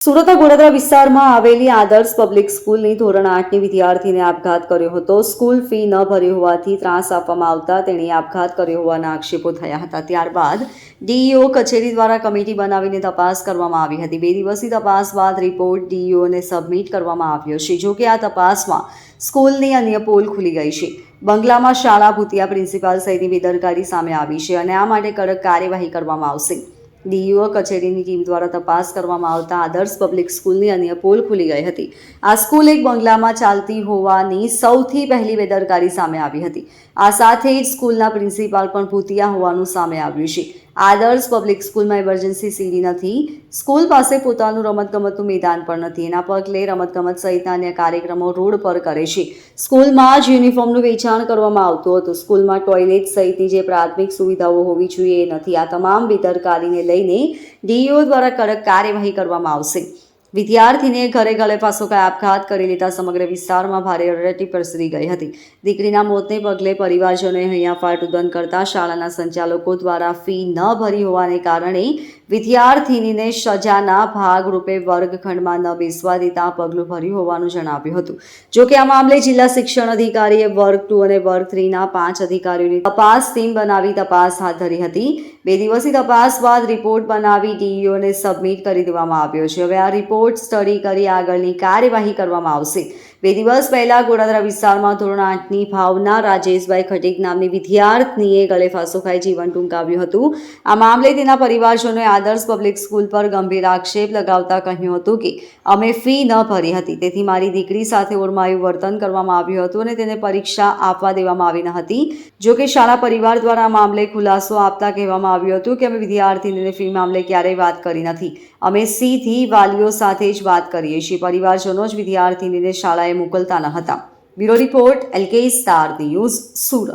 સુરતના ગોડાદરા વિસ્તારમાં આવેલી આદર્શ પબ્લિક સ્કૂલની ધોરણ 8ની વિદ્યાર્થીને આપઘાત કર્યો હતો. સ્કૂલ ફી ન ભરી હોવાથી ત્રાસ આપવામાં આવતા તેણે આપઘાત કર્યો હોવાના આક્ષેપો થયા હતા. ત્યારબાદ ડીઈઓ કચેરી દ્વારા કમિટી બનાવીને તપાસ કરવામાં આવી હતી. 2 દિવસની તપાસ બાદ રિપોર્ટ ડીઈઓને સબમિટ કરવામાં આવ્યો છે. જોકે આ તપાસમાં સ્કૂલની અન્ય પોલ ખુલી ગઈ છે. બંગલામાં શાળા ભૂતિયા પ્રિન્સિપાલ સહિતની બેદરકારી સામે આવી છે અને આ માટે કડક કાર્યવાહી કરવામાં આવશે. ડીઈઓ કચેરીની ટીમ દ્વારા તપાસ કરવામાં આવતા આદર્શ પબ્લિક સ્કૂલની અન્ય પોલ ખુલી ગઈ હતી. આ સ્કૂલ એક બંગલામાં ચાલતી હોવાની સૌથી પહેલી બેદરકારી સામે આવી હતી. આ સાથે જ સ્કૂલના પ્રિન્સિપાલ પણ ભૂતિયા હોવાનું સામે આવ્યું છે. આદર્શ પબ્લિક સ્કૂલમાં ઇમરજન્સી સીડી નથી. સ્કૂલ પાસે પોતાનું રમતગમતનું મેદાન પણ નથી. એના પગલે રમતગમત સહિતના અન્ય કાર્યક્રમો રોડ પર કરે છે. સ્કૂલમાં જ યુનિફોર્મનું વેચાણ કરવામાં આવતું હતું. સ્કૂલમાં ટોયલેટ સહિતની જે પ્રાથમિક સુવિધાઓ હોવી જોઈએ એ નથી. આ તમામ બેદરકારીને લઈને ડીઈઓ દ્વારા કડક કાર્યવાહી કરવામાં આવશે. વિદ્યાર્થીને ઘરે ગળેફાંસો ખાઈ આપઘાત કરી લેતા સમગ્ર વિસ્તારમાં ભારે રડટી પ્રસરી ગઈ હતી. દીકરીના મોતને પગલે પરિવારજનોએ હૈયા ફાટુદન કરતા શાળાના સંચાલકો દ્વારા ફી ન ભરી હોવાને કારણે વિદ્યાર્થીનીને સજાના ભાગરૂપે વર્ગખંડમાં ન બેસવા દેતા પગલું ભર્યું હોવાનું જણાવ્યું હતું. જોકે આ મામલે જિલ્લા શિક્ષણ અધિકારીએ વર્ગ 2 અને વર્ગ 3ના 5 અધિકારીઓની તપાસ ટીમ બનાવી તપાસ હાથ ધરી હતી. 2 દિવસની તપાસ બાદ રિપોર્ટ બનાવી ડીઈઓને સબમિટ કરી દેવામાં આવ્યો છે. હવે આ રિપોર્ટ સ્ટડી કરી આગળની કાર્યવાહી કરવામાં આવશે. 2 દિવસ પહેલા ગોડાદરા વિસ્તારમાં ધોરણ 8ની ભાવના રાજેશભાઈ ખટીક નામની વિદ્યાર્થીનીએ ગળેફાંસો ખાઈ જીવન ટૂંકાવ્યું હતું. આ મામલે તેના પરિવારજનોએ આદર્શ પબ્લિક સ્કૂલ પર ગંભીર આક્ષેપ લગાવતા કહ્યું હતું કે અમે ફી ન ભરી હતી, તેથી મારી દીકરી સાથે ઓરમાયું વર્તન કરવામાં આવ્યું હતું અને તેને પરીક્ષા આપવા દેવામાં આવી ન હતી. જોકે શાળા પરિવાર દ્વારા આ મામલે ખુલાસો આપતા કહેવામાં આવ્યું હતું કે અમે વિદ્યાર્થીનીને ફી મામલે ક્યારેય વાત કરી નથી. અમે સીધી વાલીઓ સાથે જ વાત કરીએ છીએ. પરિવારજનો જ વિદ્યાર્થીનીને શાળાએ મોકલતા ન હતા. Bureau report LK star news, Surat.